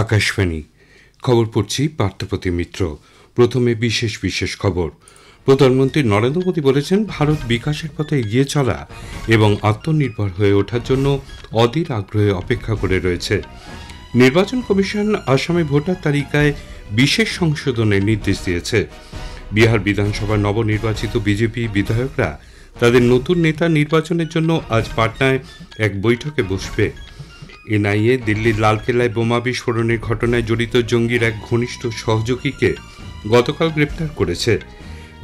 আকাশবাণী খবর পড়ছি পার্থপ্রতিম মিত্র। প্রথমে বিশেষ বিশেষ খবর। প্রধানমন্ত্রী নরেন্দ্র মোদী বলেছেন, ভারত বিকাশের পথে এগিয়ে চলা এবং আত্মনির্ভর হয়ে ওঠার জন্য অধীর আগ্রহে অপেক্ষা করে রয়েছে। নির্বাচন কমিশন আসামে ভোটার তালিকায় বিশেষ সংশোধনের নির্দেশ দিয়েছে। বিহার বিধানসভার নবনির্বাচিত বিজেপি বিধায়করা তাদের নতুন নেতা নির্বাচনের জন্য আজ পাটনায় এক বৈঠকে বসবে। এনআইএ দিল্লির লালকেল্লায় বোমা বিস্ফোরণের ঘটনায় জড়িত জঙ্গির এক ঘনিষ্ঠ সহযোগীকে গতকাল গ্রেপ্তার করেছে।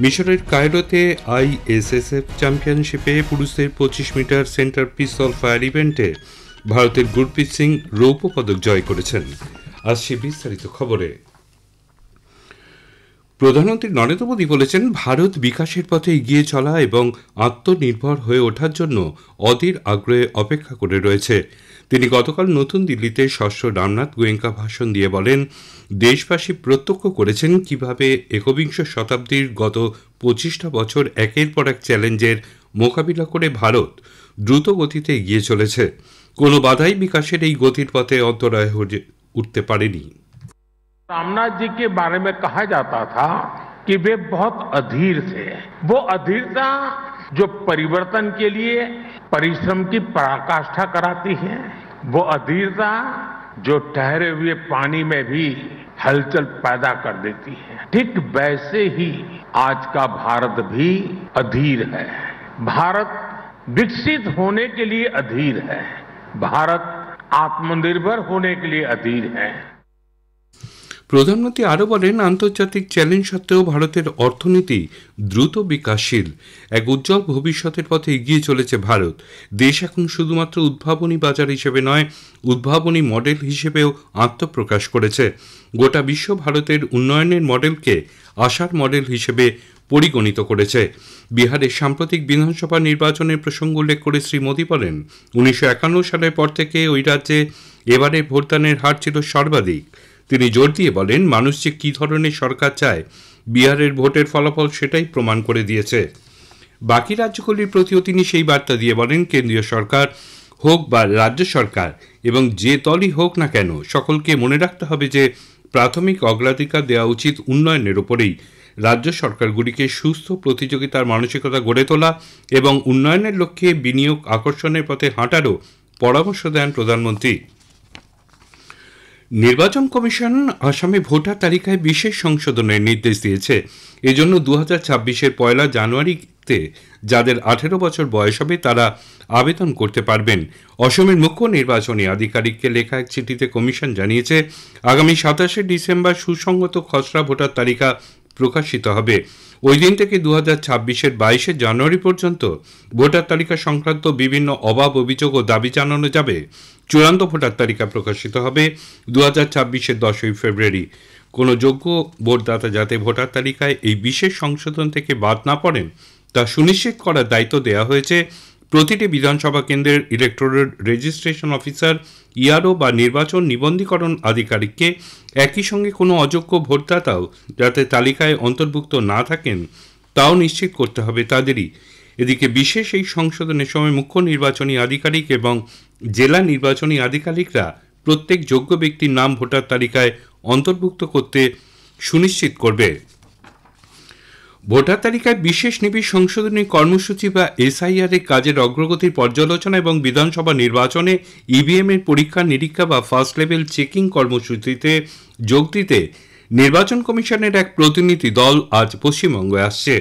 মিশরের কায়রোতে আইএসএসএফ চ্যাম্পিয়নশিপে পুরুষদের 25 মিটার সেন্টার পিস্তল ফায়ার ইভেন্টে ভারতের গুরপ্রীত সিং রৌপ্য পদক জয় করেছেন। আসছে বিস্তারিত খবরে। প্রধানমন্ত্রী নরেন্দ্র মোদী বলেছেন, ভারত বিকাশের পথে এগিয়ে চলা এবং আত্মনির্ভর হয়ে ওঠার জন্য অধীর আগ্রহে অপেক্ষা করে রয়েছে। তিনি গতকাল নতুন দিল্লিতে ষষ্ঠ রামনাথ গোয়েঙ্কা ভাষণ দিয়ে বলেন, দেশবাসী প্রত্যক্ষ করেছেন কিভাবে একবিংশ শতাব্দীর গত 25টা বছর একের পর এক চ্যালেঞ্জের মোকাবিলা করে ভারত দ্রুত গতিতে এগিয়ে চলেছে। কোনো বাধাই বিকাশের এই গতির পথে অন্তরায় হয়ে উঠতে পারেনি। रामनाथ जी के बारे में कहा जाता था कि वे बहुत अधीर थे। वो अधीरता जो परिवर्तन के लिए परिश्रम की पराकाष्ठा कराती है, वो अधीरता जो ठहरे हुए पानी में भी हलचल पैदा कर देती है। ठीक वैसे ही आज का भारत भी अधीर है। भारत विकसित होने के लिए अधीर है। भारत आत्मनिर्भर होने के लिए अधीर है। প্রধানমন্ত্রী আরও বলেন, আন্তর্জাতিক চ্যালেঞ্জ সত্ত্বেও ভারতের অর্থনীতি দ্রুত বিকাশশীল। এক উজ্জ্বল ভবিষ্যতের পথে এগিয়ে চলেছে ভারত। দেশ এখন শুধুমাত্র উদ্ভাবনী বাজার হিসেবে নয়, উদ্ভাবনী মডেল হিসেবেও আত্মপ্রকাশ করেছে। গোটা বিশ্ব ভারতের উন্নয়নের মডেলকে আশার মডেল হিসেবে পরিগণিত করেছে। বিহারের সাম্প্রতিক বিধানসভা নির্বাচনের প্রসঙ্গ উল্লেখ করে শ্রী মোদী বলেন, 1951 সালের পর থেকে ওই রাজ্যে এবারে ভোটদানের হার ছিল সর্বাধিক। তিনি জোর দিয়ে বলেন, মানুষ যে কী ধরনের সরকার চায়, বিহারের ভোটের ফলাফল সেটাই প্রমাণ করে দিয়েছে। বাকি রাজ্যগুলির প্রতিও তিনি সেই বার্তা দিয়ে বলেন, কেন্দ্রীয় সরকার হোক বা রাজ্য সরকার এবং যে দলই হোক না কেন, সকলকে মনে রাখতে হবে যে প্রাথমিক অগ্রাধিকার দেওয়া উচিত উন্নয়নের ওপরেই। রাজ্য সরকারগুলিকে সুস্থ প্রতিযোগিতার মানসিকতা গড়ে তোলা এবং উন্নয়নের লক্ষ্যে বিনিয়োগ আকর্ষণের পথে হাঁটারও পরামর্শ দেন প্রধানমন্ত্রী। নির্বাচন কমিশন আসামে ভোটার তালিকায় বিশেষ সংশোধনের নির্দেশ দিয়েছে। এজন্য 2026-এর 1 জানুয়ারিতে যাদের 18 বছর বয়স হবে তারা আবেদন করতে পারবেন। অসমের মুখ্য নির্বাচনী আধিকারিককে লেখা এক চিঠিতে কমিশন জানিয়েছে, আগামী 27শে ডিসেম্বর সুসংগত খসড়া ভোটার তালিকা প্রকাশিত হবে। ওই দিন থেকে 2026-এর 22শে জানুয়ারি পর্যন্ত ভোটার তালিকা সংক্রান্ত বিভিন্ন অভাব, অভিযোগ ও দাবি জানানো যাবে। চূড়ান্ত ভোটার তালিকা প্রকাশিত হবে 2026-এর 10ই ফেব্রুয়ারি। কোনো যোগ্য ভোটদাতা যাতে ভোটার তালিকায় এই বিশেষ সংশোধন থেকে বাদ না পড়েন তা সুনিশ্চিত করার দায়িত্ব দেওয়া হয়েছে প্রতিটি বিধানসভা কেন্দ্রের ইলেকটোরাল রেজিস্ট্রেশন অফিসার, ইআরও বা নির্বাচন নিবন্ধীকরণ আধিকারিককে। একই সঙ্গে কোনো অযোগ্য ভোটদাতাও যাতে তালিকায় অন্তর্ভুক্ত না থাকেন তাও নিশ্চিত করতে হবে তাদেরই। এদিকে বিশেষ এই সংশোধনের সময় মুখ্য নির্বাচনী আধিকারিক এবং জেলা নির্বাচনী আধিকারিকরা প্রত্যেক যোগ্য ব্যক্তির নাম ভোটার তালিকায় অন্তর্ভুক্ত করতে সুনিশ্চিত করবে। ভোটার তালিকায় বিশেষ নিবিড় সংশোধনী কর্মসূচি বা এসআইআর এর কাজের অগ্রগতির পর্যালোচনা এবং বিধানসভা নির্বাচনে ইভিএম এর পরীক্ষা নিরীক্ষা বা ফার্স্ট লেভেল চেকিং কর্মসূচিতে যোগ দিতে নির্বাচন কমিশনের এক প্রতিনিধি দল আজ পশ্চিমবঙ্গে আসছে।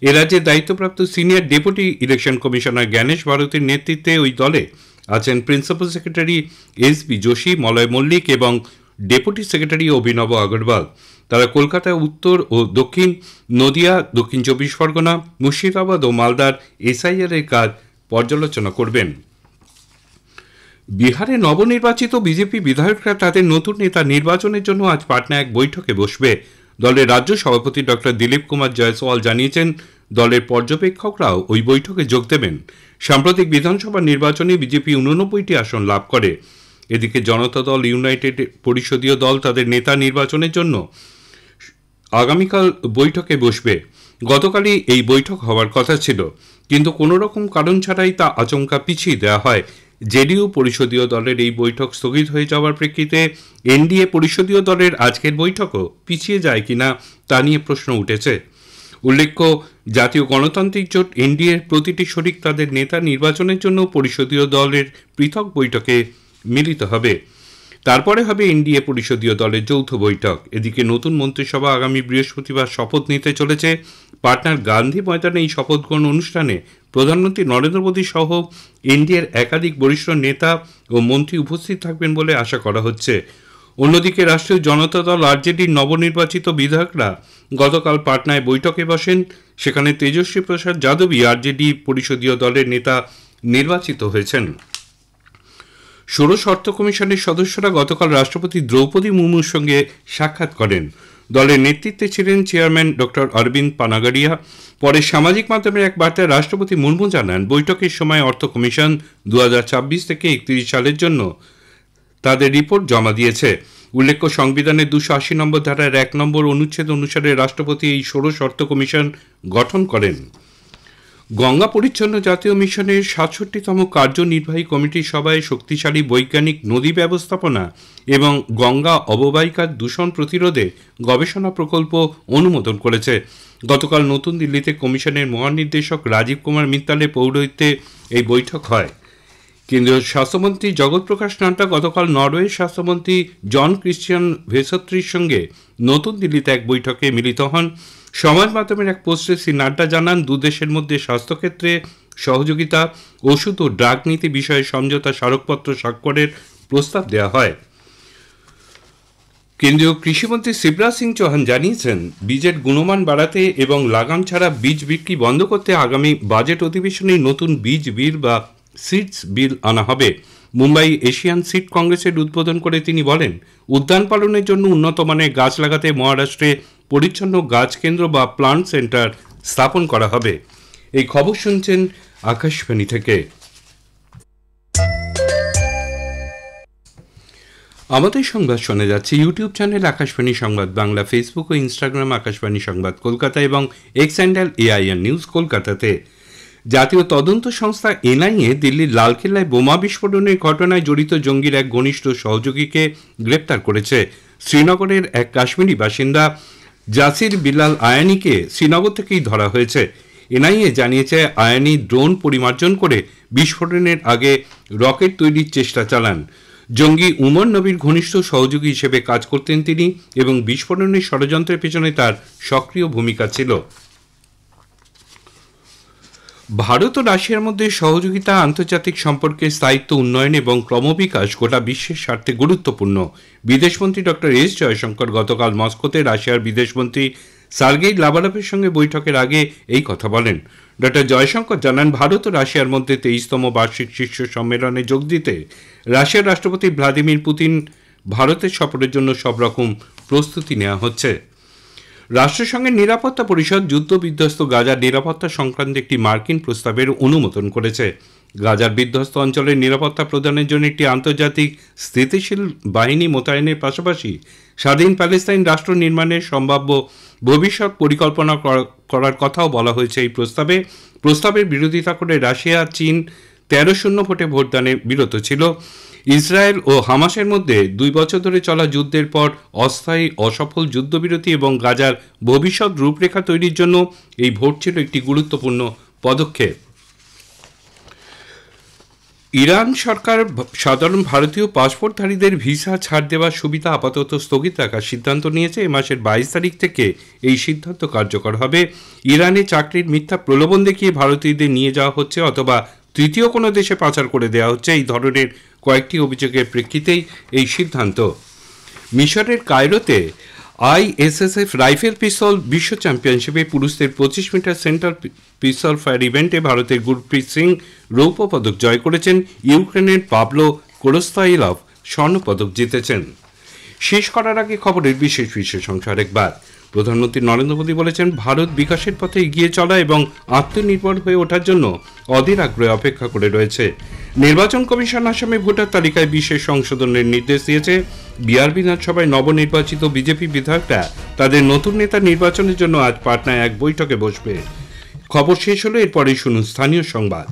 এ রাজ্যের দায়িত্বপ্রাপ্ত senior deputy election commissioner Gyanesh ভারতীর নেতৃত্বে ওই দলে আছেন principal secretary SB Joshi, Malay Mallick এবং ডেপুটি সেক্রেটারি অভিনব আগরওয়াল। তারা কলকাতায় উত্তর ও দক্ষিণ, নদিয়া, দক্ষিণ 24 পরগনা, মুর্শিদাবাদ ও মালদার এসআইআর এর কাজ পর্যালোচনা করবেন। বিহারে নবনির্বাচিত বিজেপি বিধায়করা তাদের নতুন নেতা নির্বাচনের জন্য আজ পাটনায় এক বৈঠকে বসবে। দলের রাজ্য সভাপতি ডক্টর দিলীপ কুমার জয়সওয়াল জানিয়েছেন, দলের পর্যবেক্ষকরাও ওই বৈঠকে যোগ দেবেন। সাম্প্রতিক বিধানসভা নির্বাচনে বিজেপি 89টি আসন লাভ করে। এদিকে জনতা দল ইউনাইটেড পরিষদীয় দল তাদের নেতা নির্বাচনের জন্য আগামীকাল বৈঠকে বসবে। গতকালই এই বৈঠক হওয়ার কথা ছিল, কিন্তু কোনো রকম কারণ ছাড়াই তা আচমকা পিছিয়ে দেওয়া হয়। জেডিইউ পরিষদীয় দলের এই বৈঠক স্থগিত হয়ে যাওয়ার প্রেক্ষিতে এনডিএ পরিষদীয় দলের আজকের বৈঠকও পিছিয়ে যায় কিনা তা নিয়ে প্রশ্ন উঠেছে। উল্লেখ্য, জাতীয় গণতান্ত্রিক জোট এনডিএর প্রতিটি শরিক তাদের নেতা নির্বাচনের জন্য পরিষদীয় দলের পৃথক বৈঠকে মিলিত হবে। তারপরে হবে এনডিএ পরিষদীয় দলের যৌথ বৈঠক। এদিকে নতুন মন্ত্রিসভা আগামী বৃহস্পতিবার শপথ নিতে চলেছে। পাটনার গান্ধী ময়দানে এই শপথ গ্রহণ অনুষ্ঠানে প্রধানমন্ত্রী নরেন্দ্র মোদী সহ এনডিএর একাধিক বরিষ্ঠ নেতা ও মন্ত্রী উপস্থিত থাকবেন বলে আশা করা হচ্ছে। অন্যদিকে রাষ্ট্রীয় জনতা দল আরজেডির নবনির্বাচিত বিধায়করা গতকাল পাটনায় বৈঠকে বসেন। সেখানে তেজস্বী প্রসাদ যাদবই আরজেডি পরিষদীয় দলের নেতা নির্বাচিত হয়েছেন। ষোড়শ অর্থ কমিশনের সদস্যরা গতকাল রাষ্ট্রপতি দ্রৌপদী মুর্মুর সঙ্গে সাক্ষাৎ করেন। দলের নেতৃত্বে ছিলেন চেয়ারম্যান ডক্টর অরবিন্দ পানাগারিয়া। পরে সামাজিক মাধ্যমের এক বার্তায় রাষ্ট্রপতি মুর্মু জানান, বৈঠকের সময় অর্থ কমিশন 2026 থেকে 31 সালের জন্য তাদের রিপোর্ট জমা দিয়েছে। উল্লেখ্য, সংবিধানের 280 নম্বর ধারার 1 নম্বর অনুচ্ছেদ অনুসারে রাষ্ট্রপতি এই ষোড়শ অর্থ কমিশন গঠন করেন। গঙ্গা পরিচ্ছন্ন জাতীয় মিশনের 67তম কার্যনির্বাহী কমিটির সভায় শক্তিশালী বৈজ্ঞানিক নদী ব্যবস্থাপনা এবং গঙ্গা অববাহিকার দূষণ প্রতিরোধে গবেষণা প্রকল্প অনুমোদন করেছে। গতকাল নতুন দিল্লিতে কমিশনের মহানির্দেশক রাজীব কুমার মিত্তালের পৌরোহিত্যে এই বৈঠক হয়। কেন্দ্রীয় স্বাস্থ্যমন্ত্রী জগৎ প্রকাশ নাড্ডা গতকাল নরওয়ের স্বাস্থ্যমন্ত্রী জন ক্রিশ্চিয়ান ভেসত্রির সঙ্গে নতুন দিল্লিতে এক বৈঠকে মিলিত হন। সমাজ মাধ্যমের এক পোস্টে শ্রী নাড্ডা জানান, দুদেশের মধ্যে স্বাস্থ্যক্ষেত্রে সহযোগিতা, ওষুধ ও ড্রাগ নীতি বিষয়ে সমঝোতা স্মারকপত্র স্বাক্ষরের প্রস্তাব দেওয়া হয়। কেন্দ্রীয় কৃষিমন্ত্রী শিবরাজ সিং চৌহান জানিয়েছেন, বীজের গুণমান বাড়াতে এবং লাগাম ছাড়া বীজ বিক্রি বন্ধ করতে আগামী বাজেট অধিবেশনে নতুন বীজ বিল বা সিডস বিল আনা হবে। মুম্বাই এশিয়ান সিড কংগ্রেসের উদ্বোধন করে তিনি বলেন, উদ্যান পালনের জন্য উন্নত মানের গাছ লাগাতে মহারাষ্ট্রে পরিচ্ছন্ন গাছ কেন্দ্র বা প্লান্ট সেন্টার স্থাপন করা হবে। এই খবর শুনছেন আকাশবাণী থেকে। আমাদের সংবাদ শোনা যাচ্ছে ইউটিউব চ্যানেল আকাশবাণী সংবাদ বাংলা, ফেসবুক ও ইনস্টাগ্রাম আকাশবাণী সংবাদ কলকাতা এবং এক্স হ্যান্ডেল AIN নিউজ কলকাতাতে। জাতীয় তদন্ত সংস্থা NIA দিল্লির লালকেল্লায় বোমা বিস্ফোরণের ঘটনায় জড়িত জঙ্গির এক ঘনিষ্ঠ সহযোগীকে গ্রেপ্তার করেছে। শ্রীনগরের এক কাশ্মীরি বাসিন্দা জাসির বিলাল আয়ানিকে শ্রীনগর থেকেই ধরা হয়েছে। NIA জানিয়েছে, আয়ানি ড্রোন পরিমার্জন করে বিস্ফোরণের আগে রকেট তৈরির চেষ্টা চালান। জঙ্গি উমর নবীর ঘনিষ্ঠ সহযোগী হিসেবে কাজ করতেন তিনি এবং বিস্ফোরণের ষড়যন্ত্রের পেছনে তার সক্রিয় ভূমিকা ছিল। ভারত ও রাশিয়ার মধ্যে সহযোগিতা আন্তর্জাতিক সম্পর্কের স্থায়িত্ব উন্নয়ন এবং ক্রমবিকাশ গোটা বিশ্বের স্বার্থে গুরুত্বপূর্ণ। বিদেশমন্ত্রী ডক্টর এস জয়শঙ্কর গতকাল মস্কোতে রাশিয়ার বিদেশমন্ত্রী সার্গেই লাভারভের সঙ্গে বৈঠকের আগে এই কথা বলেন। ডক্টর জয়শঙ্কর জানান, ভারত ও রাশিয়ার মধ্যে 23তম বার্ষিক শীর্ষ সম্মেলনে যোগ দিতে রাশিয়ার রাষ্ট্রপতি ভ্লাদিমির পুতিন ভারতের সফরের জন্য সব রকম প্রস্তুতি নেওয়া হচ্ছে। রাষ্ট্রসংঘের নিরাপত্তা পরিষদ যুদ্ধ বিধ্বস্ত গাজার নিরাপত্তা সংক্রান্ত একটি মার্কিন প্রস্তাবের অনুমোদন করেছে। গাজার বিধ্বস্ত অঞ্চলের নিরাপত্তা প্রদানের জন্য একটি আন্তর্জাতিক স্থিতিশীল বাহিনী মোতায়েনের পাশাপাশি স্বাধীন প্যালেস্তাইন রাষ্ট্র নির্মাণের সম্ভাব্য ভবিষ্যৎ পরিকল্পনা করার কথাও বলা হয়েছে এই প্রস্তাবের বিরোধিতা করে রাশিয়া, চীন 13-0 ভোটে ভোটদানে বিরত ছিল। ইসরায়েল ও হামাসের মধ্যে 2 বছর ধরে চলা যুদ্ধের পর অস্থায়ী অসফল যুদ্ধবিরতি এবং গাজার ভবিষ্যৎ রূপরেখা তৈরির জন্য এই ভোট ছিল একটি গুরুত্বপূর্ণ পদক্ষেপ। ইরান সরকার সাধারণ ভারতীয় পাসপোর্টধারীদের ভিসা ছাড় দেওয়ার সুবিধা আপাতত স্থগিত রাখার সিদ্ধান্ত নিয়েছে। এ মাসের 22 তারিখ থেকে এই সিদ্ধান্ত কার্যকর হবে। ইরানে চাকরির মিথ্যা প্রলোভন দেখিয়ে ভারতীয়দের নিয়ে যাওয়া হচ্ছে অথবা তৃতীয় কোনো দেশে পাচার করে দেওয়া হচ্ছে, এই ধরনের কয়েকটি অভিযোগের প্রেক্ষিতেই এই সিদ্ধান্ত। মিশরের কায়রোতে ISSF রাইফেল পিস্তল বিশ্ব চ্যাম্পিয়নশিপে পুরুষদের 25 মিটার সেন্ট্রাল পিস্তল ফায়ার ইভেন্টে ভারতের গুরপ্রীত সিং রৌপ্য পদক জয় করেছেন। ইউক্রেনের পাবলো কোরোস্তাইলভ স্বর্ণপদক জিতেছেন। শেষ করার আগে খবরের বিশেষ অংশ আরেকবার। প্রধানমন্ত্রী নরেন্দ্র মোদী বলেছেন, ভারত বিকাশের পথে এগিয়ে চলা এবং আত্মনির্ভর হয়ে ওঠার জন্য অধীর আগ্রহে অপেক্ষা করে রয়েছে। নির্বাচন কমিশন আসামে ভোটার তালিকায় বিশেষ সংশোধনের নির্দেশ দিয়েছে। বিহার বিধানসভায় নবনির্বাচিত বিজেপি বিধায়করা তাদের নতুন নেতা নির্বাচনের জন্য আজ পাটনায় এক বৈঠকে বসবে। খবর শেষ হলো, এরপরেই শুনুন স্থানীয় সংবাদ।